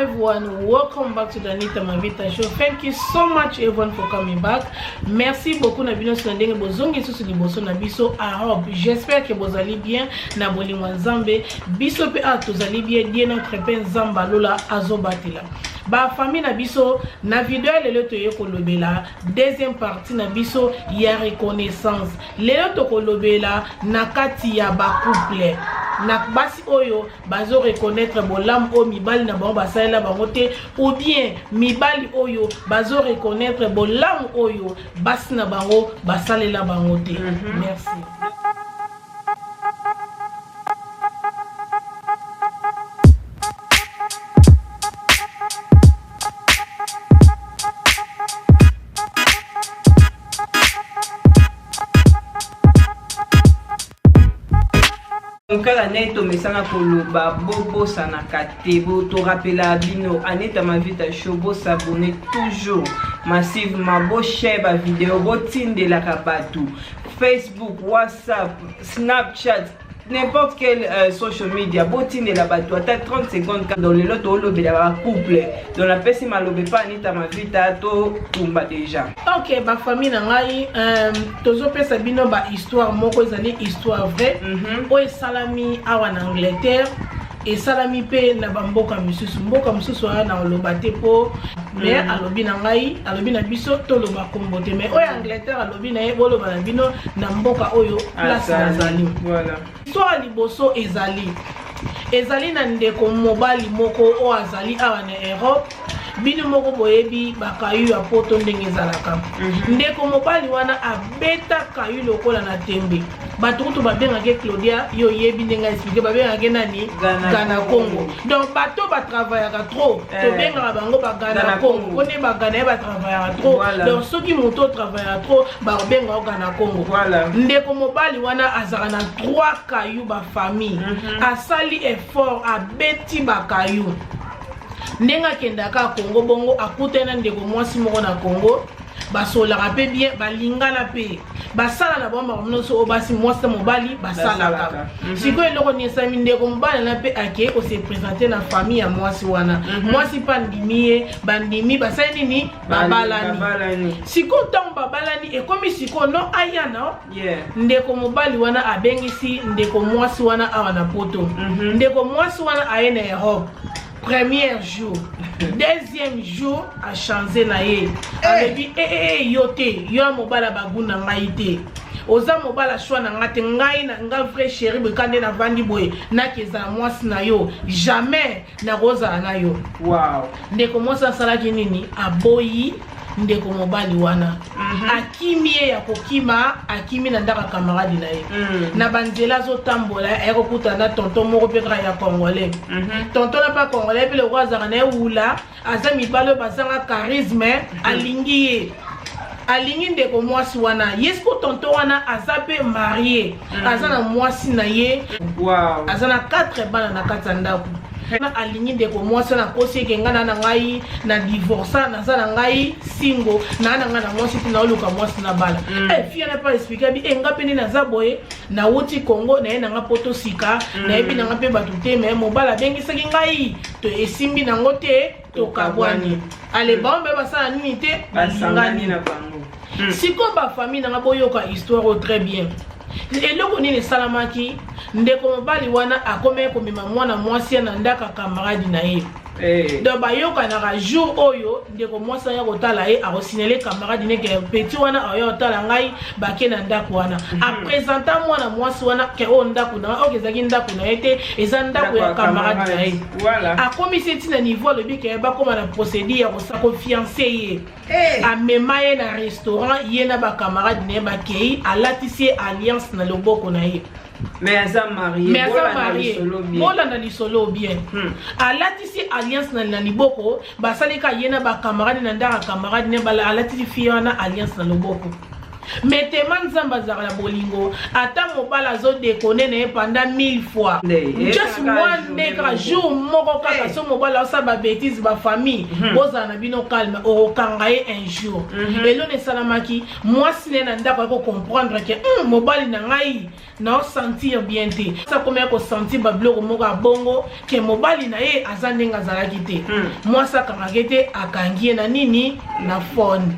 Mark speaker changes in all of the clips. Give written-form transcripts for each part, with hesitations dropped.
Speaker 1: everyone, welcome back to the Anita Mavita show. Thank you so much everyone for coming back. Merci beaucoup na bino sondenge bozongi susu liboso na biso Europe. J'espère que vous allez bien na bolingo nzambe. Biso pe atozali bien die notre pen nzamba lola azobatela. Ba famille na biso na video lelo toye kolobela deuxième partie na biso ya reconnaissance. Lelo to kolobela na kati ya ba couple. Na basi oyo bazo reconnaître bolam o mibali na bango basalela bango te ou bien mibali oyo bazo reconnaître bolam oyo basi na bango basalela bango te. Merci.
Speaker 2: Kala neto mesana koloba bobo sanakate bo to rappela bino Anita Mavita show bo s'abonner toujours massivement bo share ba vidéo bo tindela kabatu Facebook, WhatsApp, Snapchat, n'importe quel social media bo tindela batu ata 30 secondes dans le lot lo be la couple dans la pesi malobe pa Anita Mavita to tumba déjà.
Speaker 1: OK, ba famille na ngai tozo pesa bino ba histoire moko ezali histoire vraie o salami awa na Angleterre et salami pe na bamboka misusu na loba te po mais alobi na ngai alobi na biso to loba kombo te mais o Angleterre alobi na ye bolo ba na bino na mboka oyo place nazali. Voilà. Histoire liboso ezali na ndeko mobali moko o azali awa na Europe. Bino moko boyebi bakayu ya poto ndenge ezalaka. Ndeko mobali wana abeta kayu lokola na tembe. Batukutu babengake Claudia yo yebi ndenge expliquer babengake nani Gana Congo. Donc bato ba travaillaka trop. To bengaka bango ba Gana Congo. Kone ba Gana ba travaillaka trop. Donc soki moto travaillaka trop ba bengaka Gana Congo. Ndeko mobali wana azaka na 3 kayu ba famille. Asali effort abeti ba kayu. Nenga kendaka Congo bongo akutena ndeko mwasi moko na Congo basolaka pe bien balingana pe basala na bomba mnoso obasi mwasi mobali basalaka siko eloko ni sami ndeko mobali na pe ake o se présenter na famille ya mwasi wana mwasi pandimie bandimi basali nini babalani siko tant babalani ekomi siko no ayana ndeko mobali wana abengisi ndeko mwasi wana awa na poto ndeko mwasi wana ayena Europe. Premier jour, deuxième jour a changé na ye. Avait dit yote yo mobala baguna ngaite. Oza mobala choix na ngate ngai na nga vrai chéri bekande na vandi boy na keza mwasi na yo jamais na roza na yo. Wow. Ndeko mwasa sala nini aboyi ndeko mobali wana akimie ya kokima akimi na ndaka camarade na ye na banzela zo tambola ekokuta na tonton moko pe ya congolais tonton na pa congolais pe le roi azana ula azami balo bazanga charisme alingi ndeko mwasi wana yesko tonton wana azape marié azana mwasi na ye azana 4 bana na katandako na alingi ndeko mwasi na kosi kenga na ngai na divorça na za na ngai single na nga na mwasi tina oluka mwasi na bala fia na pas expliquer bi enga peni na za boye na wuti Congo na ye na nga poto sika na ebi na nga pe batu te mais mobala bengi saki ngai to esimbi na ngote to kabwani ale bombe basala nini te basangani na bango siko ba famille na nga boyoka histoire très bien. Eloko nini salamaki ndeko mobali wana akome komema mwana mwasi na ndaka camarade na ye. Donc bayoka na jour oyo ndeko mwasi ya kotala ye akosinele camarade ne ke petit wana ayo tala ngai bake na ndako wana. A présenter mwana mwasi wana ke o ndako na o kezaki ndako na ete eza ndako ya camarade na ye. Voilà. Akomi seti na niveau le bike ba koma na procédure ya ko sa confiance ye. A mema ye na restaurant ye na ba camarade ne ba kei alatisi alliance na loboko na ye.
Speaker 2: Mais asa marié
Speaker 1: bola na lisolo bien alatisi alliance na liboko basalika yena ba camarade na ndaka camarade ne bala alatisi fiona alliance na loboko mais tellement nzambe azala la bolingo ata mobala zo déconner na pendant 1000 fois just one neka jour moko kaka so mobala sa ba bêtise ba famille boza na bino calme o kangaye un jour elo ne salamaki moi sine na ndako ko comprendre que mobali na ngai na sentir bien te ça comme ko sentir ba bloko moko bongo que mobali na ye azandenga zalaki te moi ça kangakete akangie na nini na phone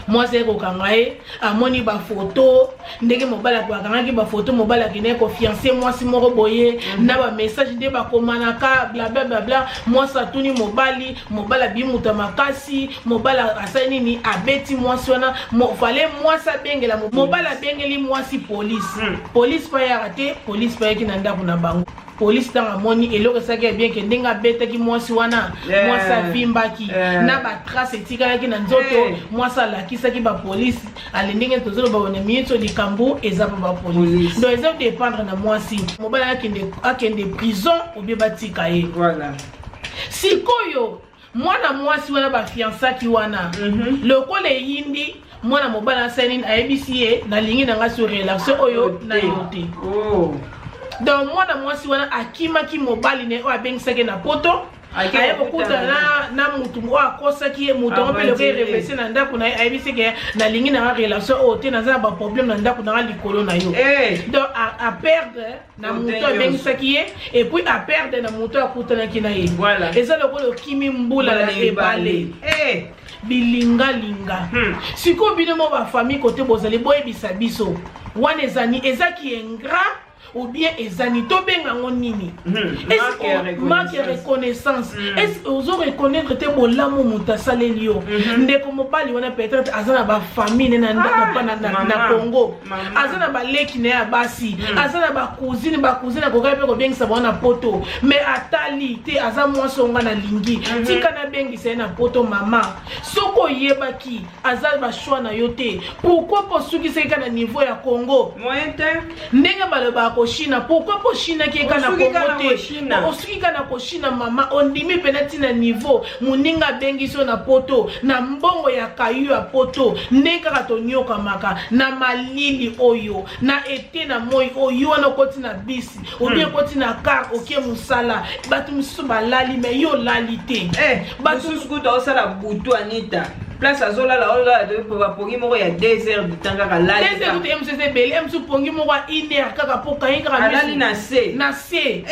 Speaker 1: moi c'est ko kangaye amoni ba photo ndenge mobala ko kangaki ba photo mobala kine ko fiancé moi si moko boye na ba message de ba komanaka bla bla bla bla moi ça tuni mobali mobala bimuta makasi mobala asani ni abeti moi sona mo fallait moi ça bengela mobala bengeli moi si police pa ya raté police pa ki nanda kuna bango police tanga moni eloko saki bien ke ndenga beta ki mwasi wana mwasa vimbaki na ba trace etikala ki na nzoto mwasa la kisaki ba police ale ndenge tozolo ba wona mieto likambo ezapa ba police donc ezap dépendre na mwasi mobala akende prison ou bien batika ye
Speaker 2: voilà
Speaker 1: sikoyo mwana mwasi wana ba fiancaki wana lokole yindi mwana mobala sani ayebisi na lingi na nga sur relation oyo na yote donc mwana mwasi wana akimaki mobali ne o abengisaki na poto aye bokuta na mutu o akosaki mutu ngo pele ko reverser na ndako na ayebisi ke na lingi na relation o te na za ba problème na ndako na likolo na yo donc a perdre na mutu abengisaki ye et puis a perdre na mutu akutana kina ye
Speaker 2: voilà
Speaker 1: eza lokolo kimi mbula na ebale bilinga siko bino mo ba famille côté bozali boyebisa biso wana ezaki ingrat ou bien ezani to benga ngonini marque reconnaissance est-ce que vous reconnaître te bolamo mutasaleli yo ndeko mobali wana peut-être azana ba famille na Congo azana ba leki na basi azana ba cousine ko kape ko bengisa bona poto mais atali te azama songa na lingi tika na bengisa na poto mama soko yebaki azala ba choix na yote pourquoi posuki seka na niveau ya Congo
Speaker 2: moyen te
Speaker 1: ndenge baloba China pourquoi pour China qui est kana kokote osuki kana ko China mama ondimi penati na niveau muninga bengiso na poto na mbongo ya kayu ya poto ndeka katonyoka maka na malili oyo na ete na moi oyo na koti na bisi obi koti na car okie musala batu musu balali me yo lalite
Speaker 2: batu suku to sala butu anita place azola la ola de pongi moko ya 2 heures de temps kaka la
Speaker 1: 2 heures de MCC bel MC pongi moko 1 heure kaka poka yinga
Speaker 2: alali na C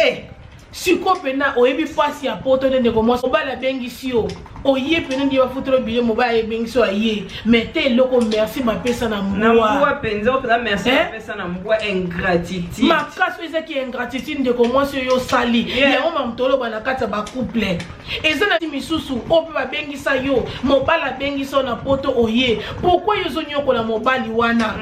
Speaker 1: siko pena oyebi pasi ya poto ndenge ko mo bala bengisi yo oye pena ndi ba futuro bile mobile bengisi aye mete loko merci ba pesa na mwa
Speaker 2: penzo pena merci ba pesa na mwa ingratitude
Speaker 1: makaso ezaki ingratitude ndeko mwasi yo sali ya oma mtolo bana kata ba couple ezana misusu ope ba bengisa yo mobala bengisa na poto oye pourquoi yo zonyoko na mobali wana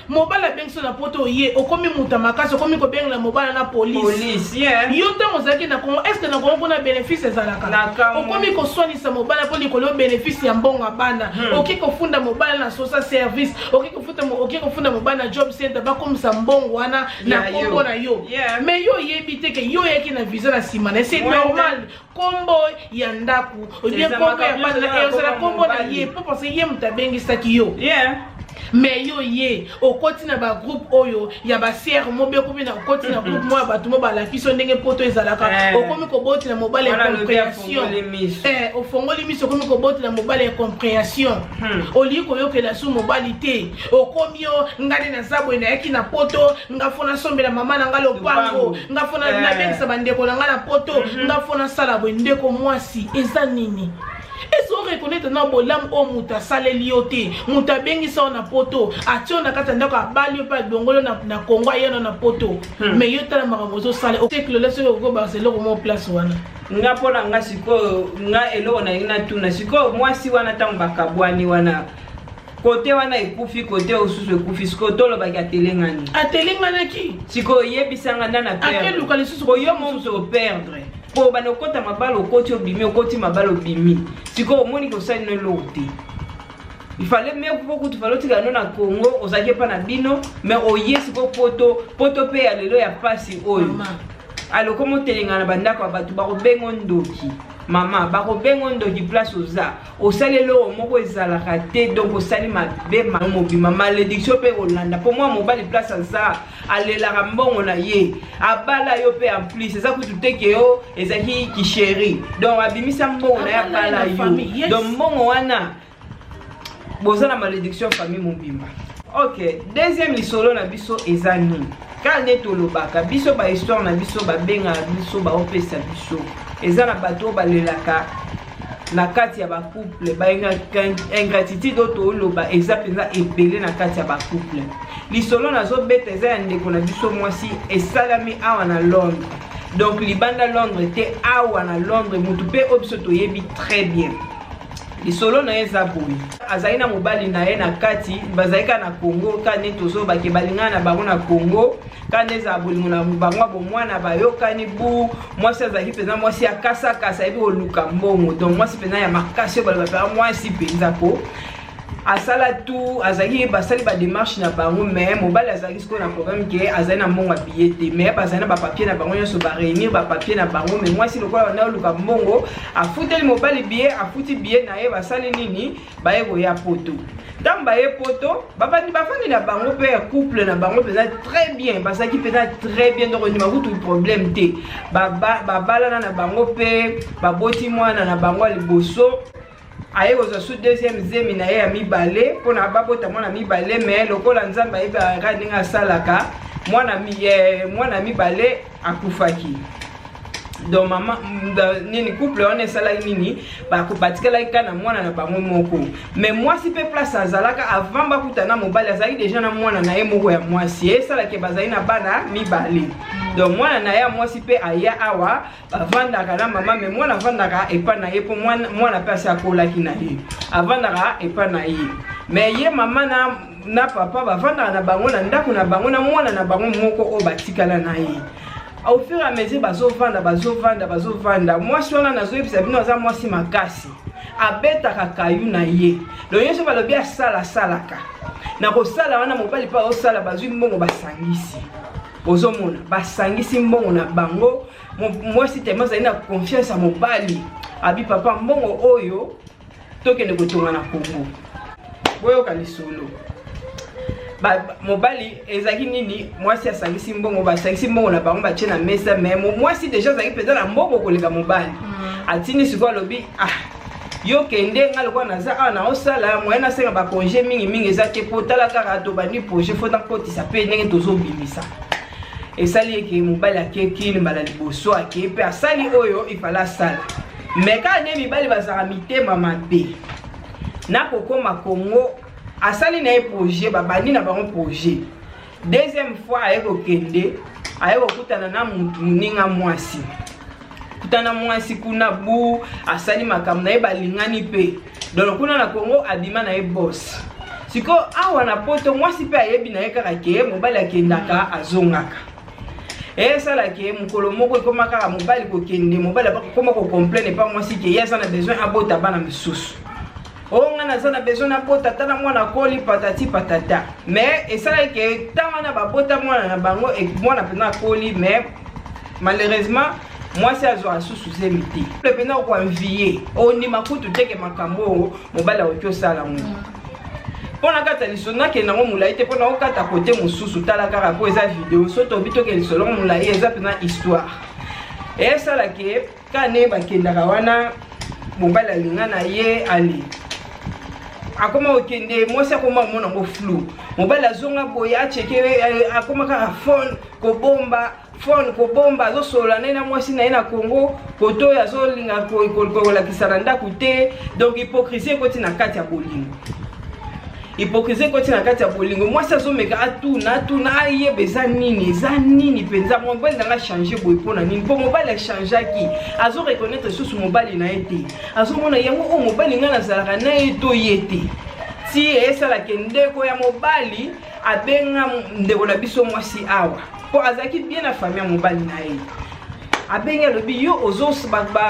Speaker 1: mobala bengisa na poto oye okomi muta makaso okomi ko bengela mobala na police yo tango zaki na Congo est-ce que na Congo na bénéfice ezalaka okomi ko soinisa mobala po likolo bénéfice ya mbongo bana oki ko funda mobala na social service oki ko funda mobala na job center ba komisa mbongo wana na kombo na yo mais yo yebite ke yo yaki na visa na sima na c'est normal kombo ya ndaku ou bien kombo ya bana et osala kombo na ye po parce ye mutabengisa ki yo mais yo ye okoti na ba groupe oyo ya ba sœur mobe ko bina okoti na groupe mo ba tumo ba la kiso ndenge poto ezalaka okomi ko boti na mobile ya compréhension ofongoli miso okomi ko boti na mobile ya compréhension oli ko yokela su mobilité okomi yo ngale na zabo na yaki na poto ngafona sombela mama na ngalo pango ngafona na bengisa bandeko na ngala poto ngafona sala bo ndeko mwasi eza nini Est-ce qu'on reconnaît na bolam o muta saleli yote muta bengisa na poto atio na kata ndako abali pa bongolo na Congo ayena na poto mais yo tala makamozo sale o teklo leso ko Barcelona mo place wana
Speaker 2: nga pona nga siko nga elo na ina tuna siko mwasi wana tamba kabwani wana côté wana ekufi côté osusu ekufi siko tolo ba gatelengani
Speaker 1: atelengana ki
Speaker 2: siko yebisanga na perdre
Speaker 1: akeluka lesusu
Speaker 2: ko yo mo so perdre po bana okota mabalo okoti obimi okoti mabalo bimi siko omoni ko sali no lote il fallait même beaucoup tu fallait tika na Congo ozaki pa na bino mais oye siko poto pe ya lelo ya pasi oyo alors comment telinga na bandako batu ba ko bengo ndoki mama ba ko bengo ndoki place oza osalelo moko ezalaka te donc osali mabe mobima malédiction pe olanda pour moi mobali place aza alela mbongo na ye abala yo pe en plus ça kutu te ke yo ezaki ki chéri donc abimisa mbongo na ya bala yo donc mbongo wana bozana malédiction famille mobimba. Ok, deuxième lisolo na biso ezani quand netolobaka biso ba histoire na biso ba benga biso ba opesa biso ezana bato balelaka na kati ya ba couple ba ingratitude oto loba eza penza ebele na kati ya ba couple lisolo nazo beta eza ya ndeko na biso mwasi esalami awa na Londres donc libanda Londres te awa na Londres mutu pe obiso toyebi très bien lisolo na eza boyi azali na mobali na ye na kati bazalika na Congo kane tozo bake balingana na bango na Congo kane za bolingo na bango bo mwana bayokani bu mwasi azali peza mwasi akasa kasa ebi oluka mbongo donc mwasi peza ya makasi bala ba mwasi penza ko asala tout azali basali ba démarche na bango mais mobali azali siko na problème ke azali na mbongo billet te mais bazali na ba papier na bango nyonso ba réunir ba papier na bango mais mwasi lokola na oluka mbongo afuteli mobali billet afuti billet na ye basali nini baye ko ya poto dans baye poto bafandi na bango pe couple na bango peza très bien basaki peza très bien donc ni makutu problème te bala na bango pe baboti mwana na bango liboso aye ozo su deuxième zemi na ye ya mibale pona babota mwana mibale mais lokola nzamba yeba radinga salaka mwana mibale akufaki donc mama nini couple on esala nini ba ko patikala kana mwana na bango moko mais mwasi pe place azalaka avant bakutana mobali azali déjà na mwana na ye moko ya mwasi esala ke bazali na bana mibale donc mwana na ya mwasi pe aya awa bavandaka na mama mais mwana vandaka epa na ye po mwana pe asa kolaki na ye avandaka epa na ye mais ye mama na papa bavandaka na bango na ndako na bango na mwana na bango moko o batikala na ye au fur et à mesure bazovanda mwasi wana nazoyebisa bino aza mwasi makasi abetaka kayu na ye donc yeso balobi asalaka na kosala wana mobali pa osala bazwi mbongo basangisi ozomona basangisi mbongo na bango mwasi tema zali na confiance ya mobali abi papa mbongo oyo tokende kotonga na Congo boyoka lisolo mobali ezaki nini mwasi asangisi mbongo basangisi mbongo na bango batie na mesa mais mwasi déjà azaki peza na mbongo koleka mobali atini siko alobi yo kende nga lokwa naza awa na osala moyen nasenga ba congé mingi eza te po tala kaka to bani projet fo nakotisa pe ndenge tozobimisa esali eke mobali akekili mbala liboso ake pe asali oyo ifala asala mais kaka nde mibali bazaka mitema mabe na kokoma Congo asali na projet babandi na bango projet deuxième fois aye kokende aye kokutana na muninga mwasi kutana mwasi kuna bu asali makambo na ye balingani pe donc kuna na Congo abima na ye boss siko awa na poto mwasi pe ayebi na ye kaka ke mobali akendaka azongaka esala ke mukolo moko ekoma kaka mobali kokende mobali akoma ko complaine pa mwasi ke yesa na besoin abota bana misusu onga na zana besoin na bota tana mwana koli patati patata mais esala ke tanga na babota mwana na bango e mwana pena koli mais malheureusement mwasi azo asusu zemiti le pena ko envier oni makutu teke makambo mobali okyo sala mu pona kata lisona ke nango mulai te pona okata kote mususu tala kaka ko eza vidéo soto bito ke lisolo mulai eza pena histoire esala ke kane bakendaka wana mobali alinga na ye ali akoma okende mwasi akoma mona ngo flou mobali azonga boya cheke akoma kaka phone kobomba azosola na mwasi na ye na Congo koto azolinga kolakisa na ndako te donc hypocrisie ekoti na kati ya bolingo mwasi azomeka atuna ayeba eza nini penza mobali nanga changer boye mpona nini mpo mobali achangeaki azoreconnaître susu mobali na ye te azomona yango o mobali nga nazalaka na ye to ye te ti esalaka ndeko ya mobali abenga ndeko na biso mwasi awa mpo azalaki bien na famille ya mobali na ye abenga alobi yo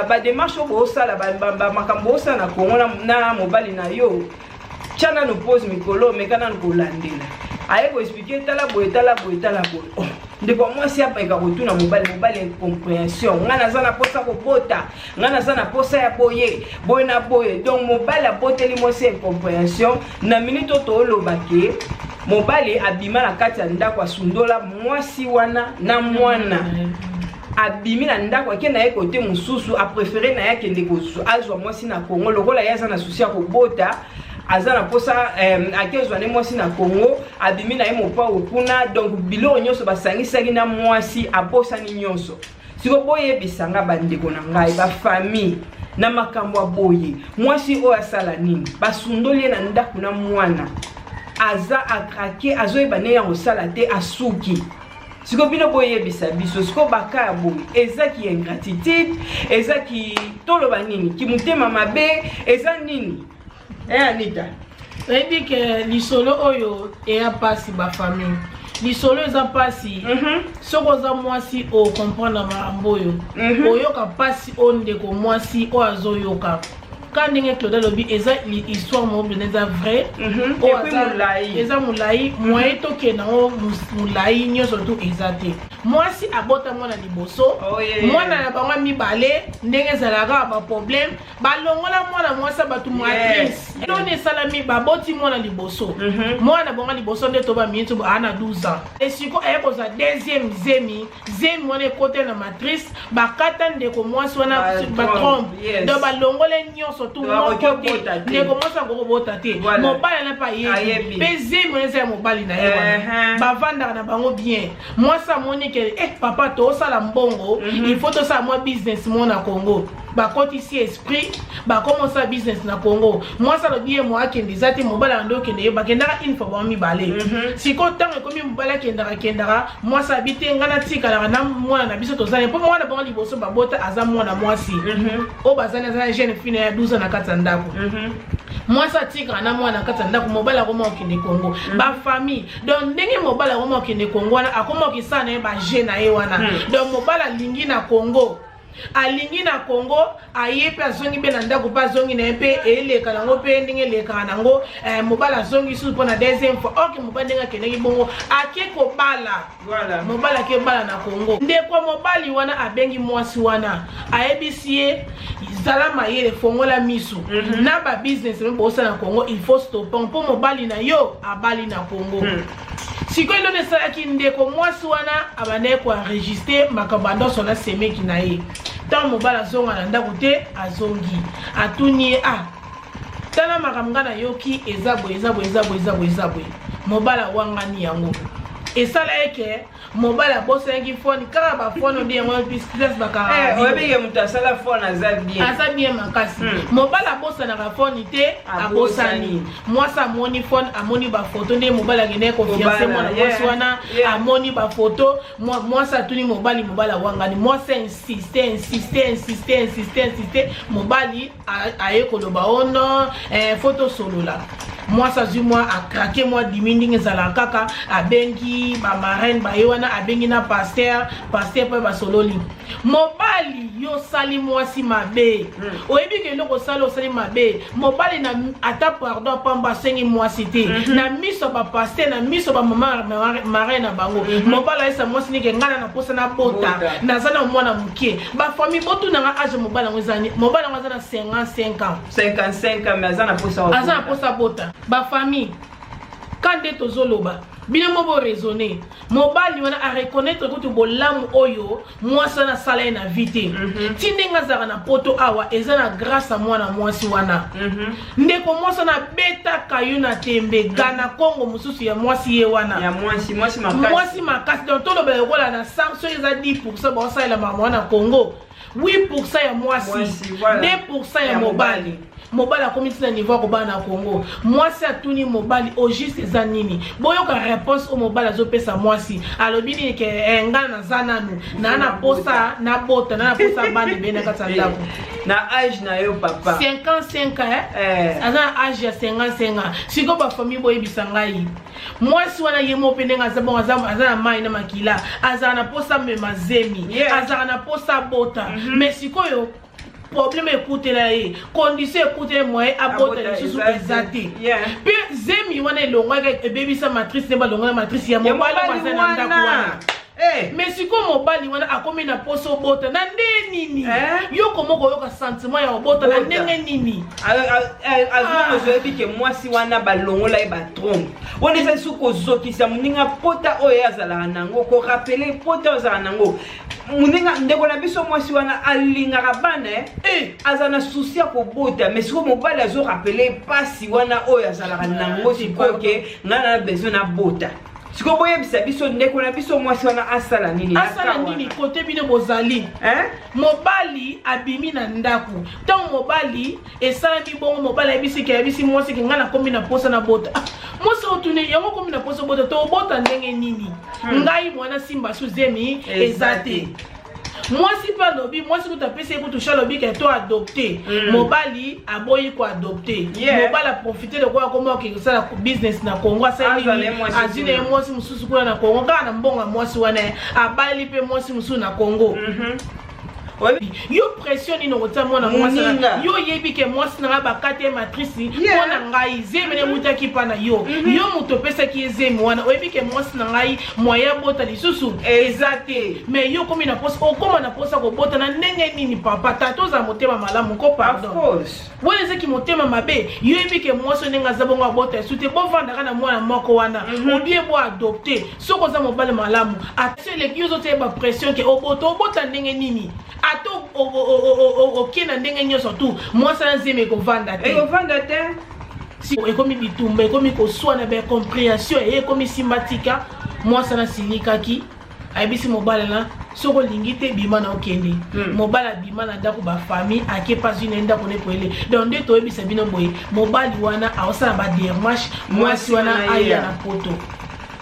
Speaker 2: badémarche oyo boosala makambo osala na Congo na mobali na yo chana no pose mikolo mekana no kolandela aye ko expliquer tala boye ndeko mwasi apeka kotuna mobali incompréhension nga naza na posa kobota nga naza na posa ya boye na boye donc mobali aboteli mwasi incompréhension na minute oto olobake mobali abima na kati ya ndako asundola mwasi wana na mwana abimi na ndako akenda ye kote mosusu apréféré na ye akende kozwa azwa mwasi na Congo lokola ye aza na susi ya kobota aza na posa akezwa ne mwasi na Congo abimi na ye mopa okuna donc biloko nyonso basangisaki na mwasi abosani nyonso siko boyebisanga bandeko na ngai bafamille na makambo ya boye mwasi oyo asala nini basundoli na ndako na mwana aza akrake azoyeba ne ya kosala te asuki siko bino boyebisa biso siko baka ya boye eza ki ingratitude eza ki toloba nini ki mutema mabe eza nini Anita
Speaker 1: ebi ke lisolo oyo eya pasi bafamille lisolo eza pasi soko za mwasi o comprendre makambo oyo oyoka pasi o ndeko mwasi o azoyoka quand ndenge Claude lobi eza histoire mo bien eza vrai eza mulai moye toke na o mulai nyonso tu eza te mwasi abota mwana liboso mwana na bango mibale ndenge ezalaka ba problème balongola mwana mwasi batu matrice done salami baboti mwana liboso mwana bango liboso nde to ba minute ana 12 ans et siko ayekoza deuxième zemi wana côté na matrice bakata ndeko mwasi wana ba trompe do balongole nyonso tout ndeko mwasi akokobota te mobali na pa yebi pe zemi eza ya mobali na ye wana bavandaka na bango bien mwasi amoni ke papa tosala mbongo il faut tosala mwa business mo na Congo bakotisi esprit bakomosa business na Congo mwasi alobi ye mo akende eza te mobali ando okende ye bakendaka une fois bango mibale siko ntango ekomi mobali akendaka mwasi abi te nga natikalaka na mwana na biso tozali mpo mwana bango liboso babota aza mwana mwasi oyo bazali aza na jeune fille ya 12 ans na kati ya ndako mwasi atikaka na mwana na kati ya ndako mobali akoma okende Congo bafamille donc ndenge mobali akoma okende Congo wana akoma okisala na ye baje na ye wana donc mobali alingi na Congo alingi na Congo aye pe azongi be na ndako pa azongi na pe eleka nango pe ndenge leka nango mobala azongi su pona deuxième fois ok mobali ndenge keneki bongo akeko bala voilà mobali akebala na Congo ndeko mobali wana abengi mwasi wana ayebisi ye zala mayele fongola misu na ba business mbo osala na Congo il faut stopper mpo mobali na yo abali na Congo sikoyo ilo nesalaki ndeko mwasi wana abandaki koenregistre makambo nyonso na semeki na ye ntango mobali azonga na ndako te azongi atuni ye tala makambo nga nayoki eza boye mobali awangani yango esala eke mobali abosangi fone kaka bafone ode yango pistress bakaka
Speaker 2: oyebike moto asala fone aza bien
Speaker 1: makasi mobali abosanaka fone te abosani mwasi amoni fone amoni bafoto nde mobali akende konfiance mwana mwasi wana amoni bafoto mwasi atuni mobali awangani mwasi insiste mobali aye koloba ono foto solola mwasi azwi mwa akrake mwa dimi ndenge ezala kaka abengi bamarraine baye wana abengi na pasteur mpe basololi mobali yo sali mwasi mabe oyebi ke eloko osali mabe mobali na ata pardon pamba asengi mwasi te na miso bapasteur na miso bamaraine na bango mobali ayesa mwasi ndenge ngana na posa na bota naza na mwana moke bafamille botunanga age mobali yango ezani mobali yango aza na 55 ans
Speaker 2: 55 ans mais aza na posa
Speaker 1: bota bafamille kande tozoloba bino mobo raisonner mobali wana a reconnaître que bolamu oyo mwasi na sala na vite tindenga zaka na poto awa eza na grâce à mwana mwasi wana ndeko mwasi na beta kayu na tembe gana Congo mususu ya mwasi ye wana
Speaker 2: ya mwasi
Speaker 1: makasi donc tolo bela kola na sanction eza 10% ba sala mama na Congo 8% ya mwasi 2% ya mobali mobali akomi tina niveau kobana na Congo mwasi atuni mobali au juste eza nini boyoka réponse au mobali azopesa mwasi alobi ni ke nga na zananu na posa na bota na posa bani bena kata ndako
Speaker 2: na âge na yo papa
Speaker 1: 55 ans ana âge ya 55 ans siko ba famille boyebisa ngai mwasi wana yemo pendenga zabon azana mai na makila azana posa mema zemi azana posa bota mais sikoyo problème écoute là condition écoute moi abota lisusu ezate pe zemi wana elongwa ke baby sa matrice ne balongwa matrice ya mobali bazana ndako wana mais siko mobali wana akomi na poso bota na nde nini yo komoko yoka sentiment ya bota na ndenge nini
Speaker 2: azoko zoyebi ke mwasi wana balongola ye batrompe wana eza lisusu kozokisa moninga pota oyo azalaka nango korapele pota oyo azalaka nango moninga ndeko na biso mwasi wana alingaka bana aza na susi ya kobota mais siko mobali azorapele pasi wana oyo azalaka nango sikoyo ke ngai na besoin na bota siko boyebisa biso ndeko na biso mwasi wana asala nini
Speaker 1: kote bino bozali mobali abimi na ndaku ntango mobali esalami bongo mobali ayebisi mwasi ke ngai nakomi na posa na bota mwasi otune yango komi na posa bota to obota ndenge nini ngai mwana simba suzemi eza te mwasi mpe alobi mwasi kuta apesi ye kutusha alobi ke to adopte mobali aboyi koadopte mobali aprofite lokola koma okekosala business na Congo azwi na ye mwasi mosusu kuna na Congo kaka na mbonga mwasi wana abali mpe mwasi mosusu na Congo yo pression nini okotia mwana mwasi yo yebi ke mwasi nanga bakati ye matrice mpona ngai zemi ne mutaki mpa na yo yo moto opesaki ye zemi wana oyebi ke mwasi na ngai moya bota lisusu eza te mais yo komi na posa okoma na posa kobota na ndenge nini papa tata ozala motema malamu ko pardon wana ezaki motema mabe yo yebi ke mwasi ndenge aza bongo abota esu te bovandaka na mwana moko wana obie bo adopte soki oza mobali malamu atio eleki yo ozotia bapression ke obota ndenge nini ato okena ndenge nyonso tu mwasi na nzembe ekovanda te si ekomi bitumba ekomi koswana bacompréhension ekomi simbatika mwasi na silikaki ayebisi mobali na soki olingi te bima na okende mobali abima na ndako bafamille ake pasi na ndako nepoele donc nde toyebisa bino boye mobali wana aosala badermarche mwasi wana aya na poto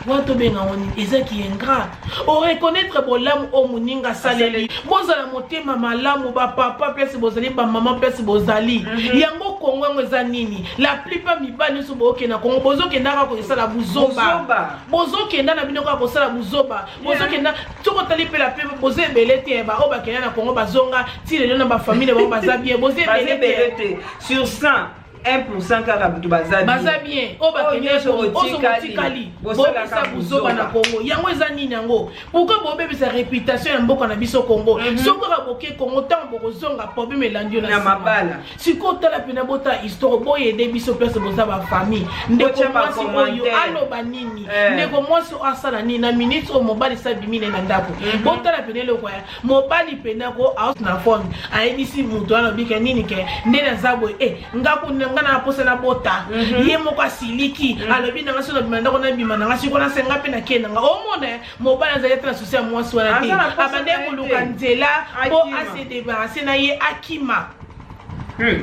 Speaker 1: Wanto benga woni ezaki ingrat o reconnaître bolamu o muninga saleli bozala motema malamu ba papa place bozali ba maman place bozali yango Kongo ngeza nini la plupart mibali so boke na Kongo bozoke ndaka ko sala buzoba bozoke ndana binoka ko sala buzoba bozoke na toko tali pe la plupart boze belete ba o ba kenya na Kongo bazonga ti lelo na ba famille ba bazabie boze belete
Speaker 2: sur 100 1% kaka bitu
Speaker 1: baza bien o bakende ozotikali bobisa buzoba na Congo yango eza nini yango pourquoi bobebisa réputation ya mboka na biso Congo soko ka boke Congo tant bokozonga problème elandi na mabala siko tala pena bota histoire boye de biso place boza ba famille ndeko mwasi oyo aloba nini ndeko mwasi asala nini na minute o mobali sa bimine na ndako botala pena le kwa mobali pena ko out na phone ayebisi mutu ana bika nini ke ndena zabo ngaku ngana posa na bota ye moko asiliki alobi nanga so na bimanda ko na bima nanga siko na senga pe na kena nga omona mobali azali tena souci ya mwasi wana te abande kuluka nzela po ase débarrasser na ye akima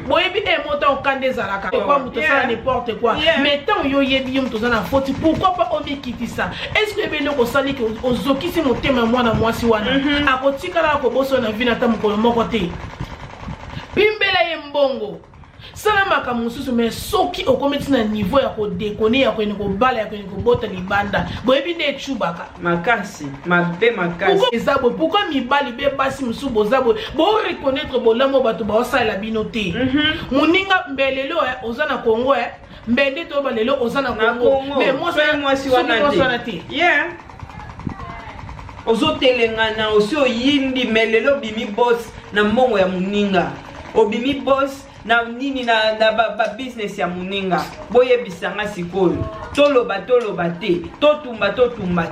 Speaker 1: boyebi moto okande zalaka kwa muto sala n'importe quoi mais tant yo yebi yo muto na faute pourquoi pas omikitisa est-ce que beno ko sali ke ozokisi motema mwana mwasi wana akotikala ko boso na vina ta mukolo moko te pimbela ye mbongo salamaka mususu mais soki okometi na niveau ya kodekone ya kwene kobala ya kwene kobota libanda boyebi nde echubaka
Speaker 2: makasi mabe makasi
Speaker 1: ezabo pourquoi mibali be basi musu bozabo bo reconnaître bolamo bato ba osala bino te muninga mbelelo oza na Congo mbende to balelo oza na Congo mais
Speaker 2: mwasi wana te ozotelengana osi oyindi melelo bimi boss na mbongo ya muninga obimi boss na nini na ba business ya muninga boyebisanga sikoyo toloba te totumba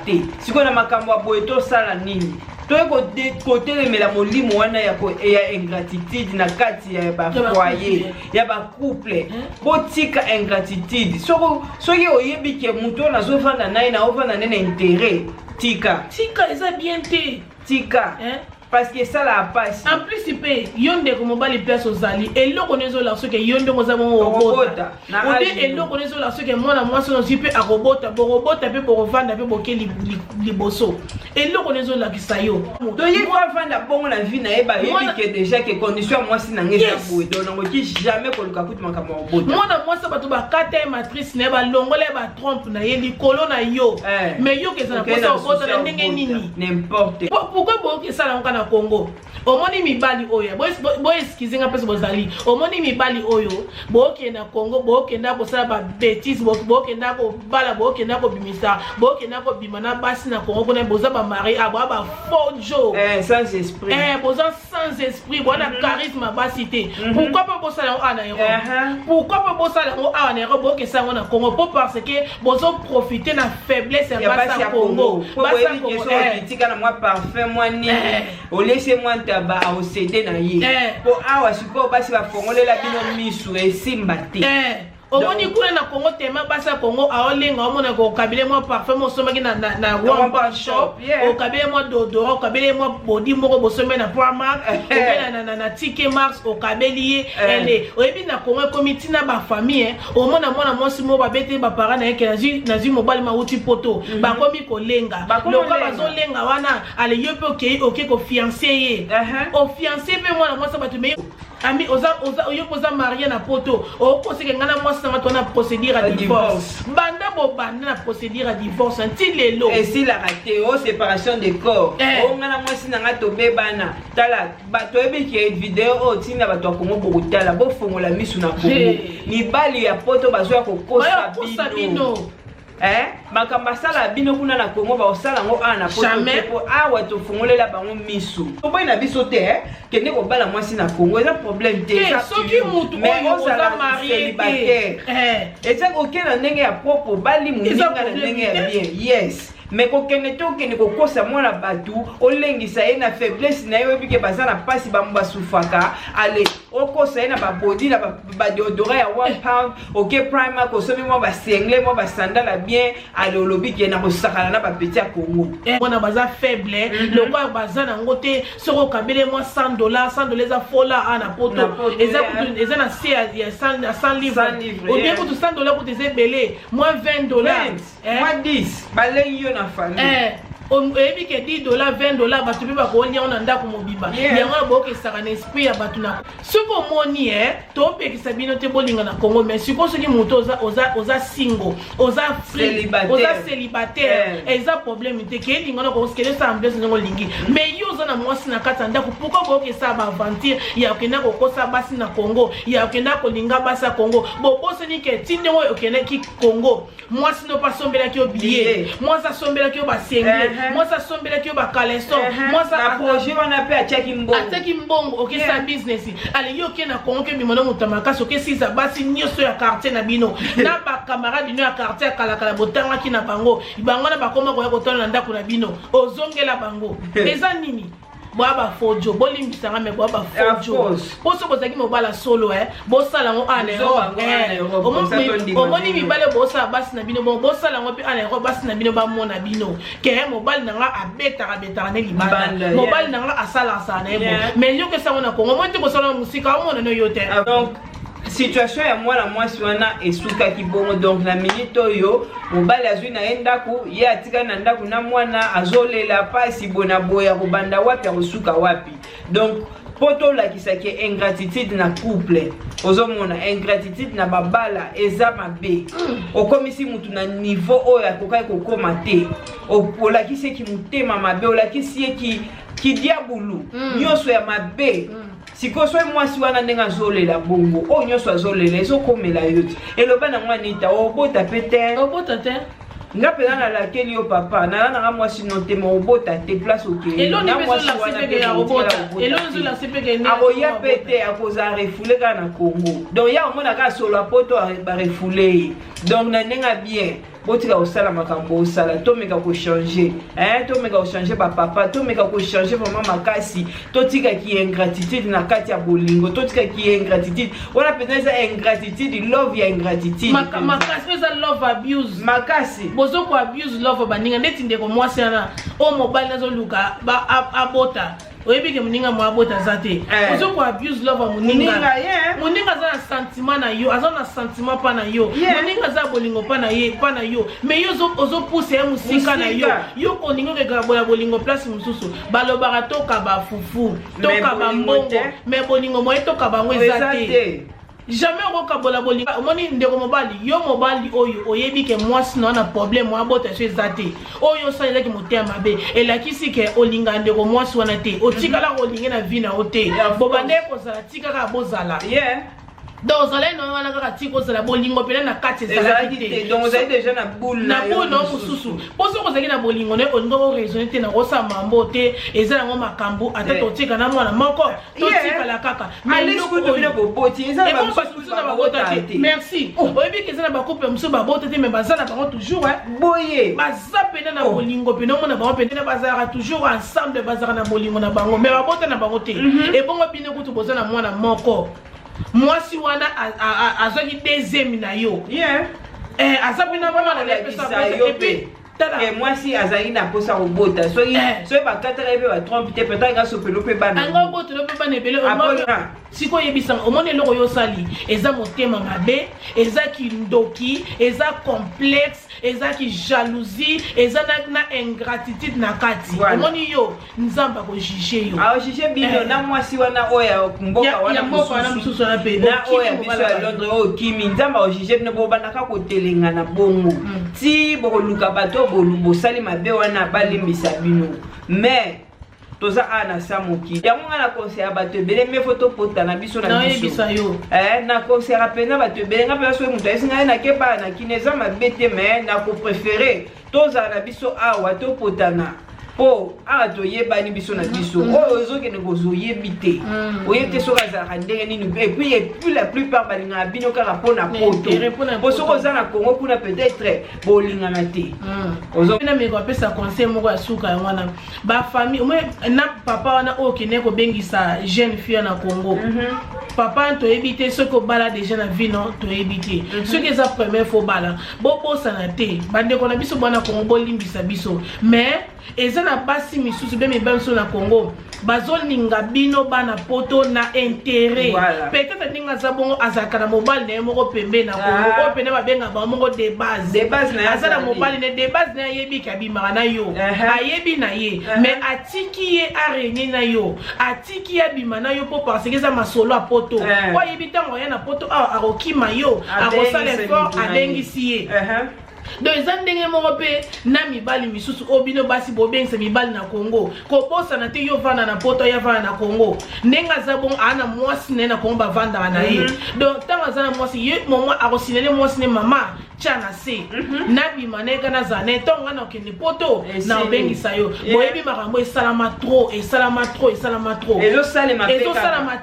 Speaker 2: te sikoyo na makambo ya boye tosala nini toye kotelemela molimo wana ya ingratitude na kati ya bafoyer ya bacouple botika ingratitude soki oyebi ke mutu oyo nazofanda naye na ofanda nde na intérêt tika
Speaker 1: eza bien te
Speaker 2: tika parce que ça la passe
Speaker 1: en plus pe yonde ko mobali place ozali eloko nezo la soke yonde ngo za mo robota ode eloko nezo la soke mwana mwasi no zipe akobota borobota pe borovanda pe bokeli liboso eloko nezo la kisayo
Speaker 2: donc il faut vendre bongo la vie na eba yebi que déjà que condition mwasi na ngeza boue donc ngo ki jamais ko luka kutu makama robota
Speaker 1: mwana mwasi bato ba kata matrice na ba longole ba trompe na ye likolo na yo mais yo ke za na posa robota na ndenge nini
Speaker 2: n'importe
Speaker 1: pourquoi bo ke sala na Congo omoni mibali oyo bo excuse nga pese bozali omoni mibali oyo bokenda Congo bokenda kosala ba bêtise bokenda ko bala bokenda ko bimisa bokenda ko bimana basi na Congo kona boza ba mari abo ba fojo
Speaker 2: sans esprit
Speaker 1: boza sans esprit bona charisme basité pourquoi pas bosala en Europe pourquoi pas bosala en Europe bokesa ngona Congo parce que bozo profiter na faiblesse ya basa Congo
Speaker 2: basa Congo tika na moi parfait moi ni au laisser moi taba au céder na ye po awa siko basi ba fongolela bino misu esimbate
Speaker 1: omoni kuna na Congo tema basa Congo aolenga omona ko kabile mo parfum mo somaki na Wamba shop o kabile mo dodo o kabile mo body moko bosombe na Primark o bela na Tike Max o kabeli ele o ebi na Congo comité na ba famille omona mwana mwasi mo ba bete ba parana yake na zi mobile ma uti poto ba komi ko lenga loka bazolenga wana ale yope oke ko fiancé ye o fiancé pe mwana mwasi ba tume ami oza yopoza marié na poto o koseke ngana mwasi na tona procédure à divorce banda bo banda na procédure à divorce antilelo
Speaker 2: et si la raté o séparation des corps o ngana mwasi na ngato bebana tala bato ebiki vidéo o tinga bato akomo bokutala bo fongola misu na Congo ni bali ya poto bazoya kokosa bino makamba sala bino kuna na Congo ba osala ngo ana poto awa to fongolela bango misu to boy na biso te kende ko bala mwasi na Congo eza problème te
Speaker 1: ça soki mutu oyo oza marié
Speaker 2: et ça aucun na ndenge ya propre bali muninga na ndenge ya bien yes mais kokende to kende kokosa mwana batu olengisa ye na faiblesse na yo bike baza na pasi bamba sufaka ale okosa ye na ba body na ba deodorant ya 1 pound OK Primark kosomi mo ba sengle mo ba sandala bien ale olobi ke na kosakana na ba petit ya Congo
Speaker 1: mwana baza faible lokwa baza na ngote soko kabele mo $100 za fola ana poto eza na se ya 100 livres ou bien kutu $100 kutu ezebele moins $20
Speaker 2: moins 10 balengi yo na famille
Speaker 1: ebi ke $10 $20 batu pe bakolia ona ndako mobimba yango bokesaka na esprit ya batu na soko moni topekisa bino te bolinga na Congo mais siko soki moto oza single oza free oza célibataire eza problème te ke linga na ko skele sa ambiance ngo lingi mais yo oza na mwasi na kata ndako pourquoi bokesa ba aventure ya okenda kokosa basi na Congo ya okenda kolinga basa Congo bobosani ke tinde oyo okenda ki Congo mwasi no pasombela ki oblié mwasi asombela ki basenge moi ça sombela ki ba caleçon moi ça
Speaker 2: projet on a pe ataki
Speaker 1: mbongo OK ça business ali yo ke na Congo ke mimono mutamaka so ke siza basi nyoso ya quartier na bino na ba camarade no ya quartier kala botanga ki na bango bango na bakoma ko ya kotona na ndako na bino ozongela bango eza nini boaba fojo bolimbisanga me boaba fojo poso bozaki mobala solo bosala ngo anero omoni mibale bosala basi na bino bosala ngo pe anero basi na bino bamona bino ke mobali nanga abetaka ne libanda mobali nanga asala na ebo mais yo ke sango na Congo mo te kosala musika omona no yo te
Speaker 2: donc situation ya mwana mwasi wana esukaki bongo donc na minute oyo mobali azwi na endaku ye atika na ndaku na mwana azolela pasi bona boya kobanda wapi akosuka wapi donc poto lakisaki ingratitude na couple ozomona ingratitude na babala eza mabe okomisi mutu na niveau oyo akokaki kokoma te olakisi eki mutema mabe olakisi eki kidiabulu nyonso ya mabe siko so mwasi wana ndenga azolela bongo o nyonso azolela ezokomela yo te eloba na mwana ita obota te nga pela na lakeli yo papa na nga mwasi no te mo obota te place oke
Speaker 1: na mwasi wana pe ya obota elonzo la sepeke ne
Speaker 2: aboya pete akoza refoule ka na Congo donc ya omona ka solo poto ba refoule donc na ndenga bien botika osala makambo osala tomeka ko changer tomeka ko changer ba papa tomeka ko changer vraiment makasi totika ki ingratitude na kati ya bolingo totika ki ingratitude wana peneza ingratitude love ya ingratitude
Speaker 1: makasi eza love abuse
Speaker 2: makasi
Speaker 1: bozo ko abuse love baninga neti ndeko mwasi na o mobile nazo luka ba abota oyebi ke muninga mo abota zate ozo ko abuse love muninga za na sentiment na yo aza na sentiment pa na yo muninga za bolingo pa na yo mais yo ozo pousser musika na yo ko ningo ke gabola bolingo place mususu balobaka toka ba fufu toka ba mbongo mais bolingo mo toka bango ezate jamais rokabola bolingo omoni ndeko mobali yo mobali oyo oyebi ke mwasi na problème wa bota chez zate oyo sa elaki motema mabe elakisi ke olinga ndeko mwasi wana te otikala olinga na vie na ote bobande kozala tikaka bozala donc zala no wana kaka tiko zala bolingo pena na kati zala
Speaker 2: te donc vous avez déjà na boule
Speaker 1: na boule no mususu poso ko zaki na bolingo ne olingo ko raisonner te na kosa mambo te ezala ngo makambo ata to tika na mwana moko to tika la kaka
Speaker 2: mais ndeko to bino boboti ezala ba mususu na babota te
Speaker 1: merci oyebi ke ezala ba couple mususu babota te mais bazala bango toujours
Speaker 2: boye
Speaker 1: baza pena na bolingo pena mona bango pena bazala toujours ensemble bazala na bolingo na bango mais babota na bango te et bongo bino kutu bozana mwana moko mwasi wana azwaki deuxième na yo azapina mwana na pesa yo pe
Speaker 2: mwasi azali na posa kobota soki bakataka ye mpe batrompe te peut-être nga sopelo mpe bana
Speaker 1: anga obotelo mpe bana ebele sikoyo oyebisanga omoni eloko oyo osali eza motema mabe eza kindoki eza complexe eza ki jalousie eza na ingratitude na kati omoni yo nzambe akojuge yo
Speaker 2: akojuge bino na mwasi wana oyo mboka wana
Speaker 1: mosusu wana pe
Speaker 2: na oyo biso ya Londres oyo kimi nzambe akojuge bino bobandaka kotelenga na bongo ti bokoluka bato bosali mabe wana balimbisa bino mais toza ana samoki yango nga na conseil bato ebele me foto pota na biso na biso na conseil apena bato ebele nga mpe soki moto ayesinga ye nakeba na kine eza mabe te mais nakopréféré tozala na biso awa topotana po awa toyebani biso na biso oyo ozokende kozoyebi te oyebi te soki azalaka ndenge nini et puis la plupart balingaka bino kaka mpona poto po soki oza na Congo kuna peut-être bolingana te
Speaker 1: na meko apesa conseil moko ya suka yango wana bafamille na papa wana oyo okende kobengisa jeune fille na Congo papa toyebi te soki obala deja na vie no toyebi te soki eza première fois obala bobosana te bandeko na biso bwana Congo bolimbisa biso mais eza na basi misusu be mibali so na Congo bazolinga bino bana poto na intérêt peut-être ninga za bongo azaka na mobile na moko pembe na Congo o pene babenga ba mongo de base na azala mobile ne de base na yebi kabima na yo ayebi na ye mais atiki ye arene na yo atiki ya bima na yo po parce que ça masolo a poto o yebi tango ya na poto akokima yo akosala effort abengisi ye donc eza ndenge moko mpe na mibali misusu oyo bino basi bobengisa mibali na Congo kobosana te yo vanda na poto ya vanda na Congo ndenge aza bongo ana mwasi na ye na Congo bavandaka na ye donc ntango aza na mwasi ye momwa akosinele mwasi ne mama tia na se nabima na ye kana aza na ye ntango nga na okende poto na obengisa yo boyebi makambo esalama trop ezosalama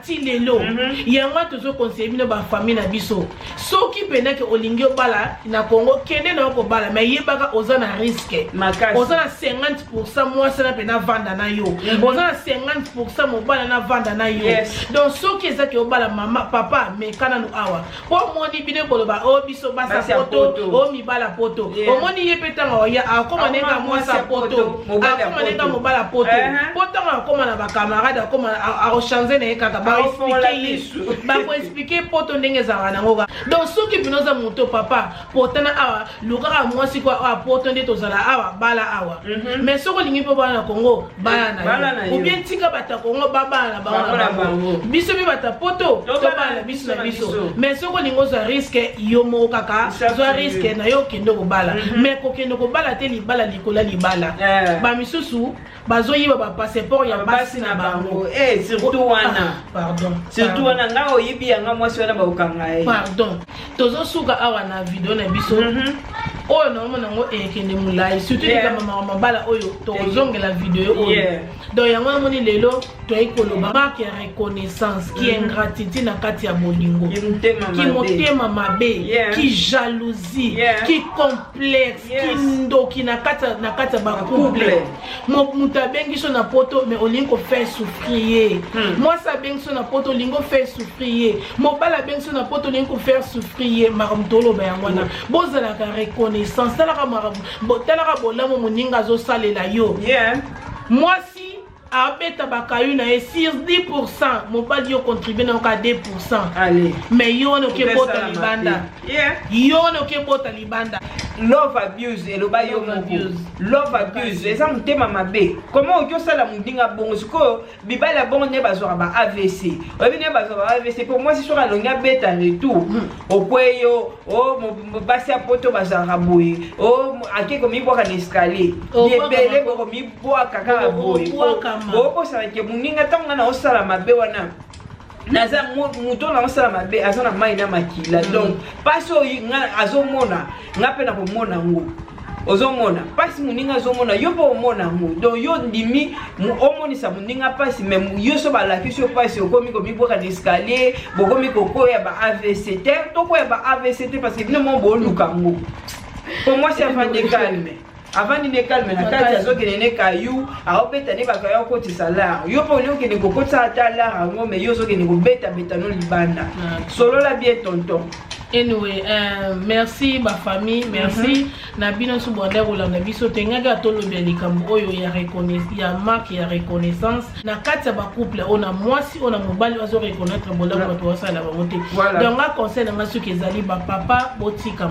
Speaker 1: ti lelo yango tozokonseye bino bafamille na biso soki pendeke olingi obala na Congo kende na kobala mais yebaka oza na risque oza na 50% mwasi na pena vanda na yo oza na 50% mobala na vanda na yo donc soki ezaki obala mama papa mekana no awa po moni bino boloba o biso basa poto o mibala poto omoni ye petanga oya akoma nenga mwasa poto akoma nenga mobala poto potanga akoma na bakamarade akoma akochange na ye kaka bakoexplike poto ndenge ezalaka nango donc soki binoza moto papa potana awa lukaka mwasi kwa apoto nde tozala awa bala awa mais soko lingi po bana na Congo bala na yo ou bien tika bata Congo babala na bango biso bi bata poto to bala biso na biso mais soko lingo za risque yo mo kaka za risque na yo kendo ko bala mais ko kendo ko bala te libala likola libala ba misusu bazoyiba ba passeport ya basi na bango
Speaker 2: surtout wana surtout wana nga oyibi yanga mwasi wana ba ukanga
Speaker 1: pardon tozo suka awa na video na biso oyo na nango ekende mulai surtout kama mama bala oyo tozongela video oyo donc yango amoni lelo toyi koloba marque ya reconnaissance qui est ingratitude na kati ya bolingo qui motema mabe qui jalousie qui complexe qui ndoki na kati ba couple mutu abengi so na poto mais olingi ko faire souffrir moi ça bengi so na poto lingo faire souffrir mobala bengi so na poto lingo faire souffrir makamtolo ba yango na bozala ka reconnaissance talaka bolamu moninga azosalela yo mwasi abeta bakayu na ye sur 10% mobali yo contribue na ka 2% mais yo no ke bota libanda yo no ke bota libanda
Speaker 2: love abuse eloba yo moko love abuse eza motema mabe comment okosala mondinga bongo sikoyo bibala bongo nde bazwaka ba AVC oyebi nde bazwaka ba AVC pour moi si soki alongi abeta retour okweyo basi ya poto bazalaka boye ake komibwaka na escalier ebele bokomibwaka kaka boye bokosala ke mondinga ntango nga na osala mabe wana naza muto na osala mabe aza na mai na makila donc pasi oyo azomona nga mpe na komona ngo ozomona pasi moninga azomona yo mpe omona ngo donc yo ndimi omonisa moninga pasi me yo so balakisi yo pasi okomi komibwaka na escalier bokomi kokoya ba AVC te tokoya ba AVC te parce que bino mo boluka ngo pour moi c'est avant de calme avant de calme na kati azokende ne kayu aopeta ne bakaya okotisa lar yo mpe oliokende kokotisa ata lar yango me yo ozokende kobeta no libanda solola bien tonton.
Speaker 1: Anyway, merci ma famille, merci. Nabino subonde rolanda biso tengaka tolo bien likambo oyo ya reconnaissance, ya marque ya reconnaissance. Na kati ba couple on a mwasi on a mobali wazo reconnaître bola ko to sala ba moté. Donc nga conseil nga suki ezali ba papa botika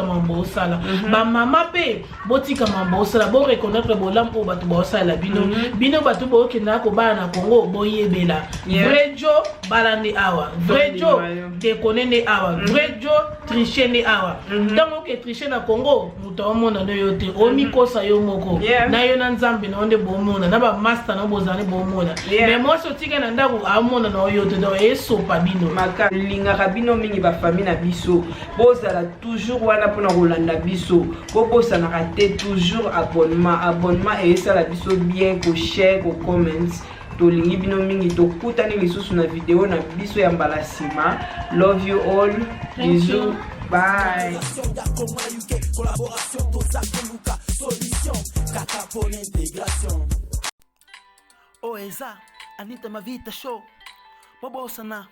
Speaker 1: mambo sala. Ba mama pe botika mambo sala bo reconnaître bola mpo bato ba sala bino. Bino bato bo kena ko ba na Congo boyebela. Vrai jo balande awa. Vrai jo déconner awa. Jo tricher ne awa donc que tricher na Congo muto omona no yote omi kosa yo moko na yo na nzambe na onde bomona na ba master na bozane bomona mais moi so tika na ndako amona na yote donc esopa bino
Speaker 2: maka linga kabino mingi ba famille na biso bozala toujours wana pona rolanda biso bobosa na rater toujours abonnement et ça la biso bien ko share ko comments tolingi bino mingi tokutani lisusu na video na biso ya mbala sima. Love you all. Bisous. Bye.
Speaker 3: Oeza Anita Mavita Show. Bobosana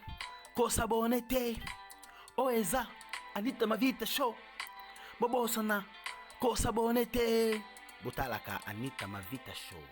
Speaker 3: kosa bonete. Oeza Anita Mavita Show. Bobosana kosa bonete. Butalaka Anita Mavita Show.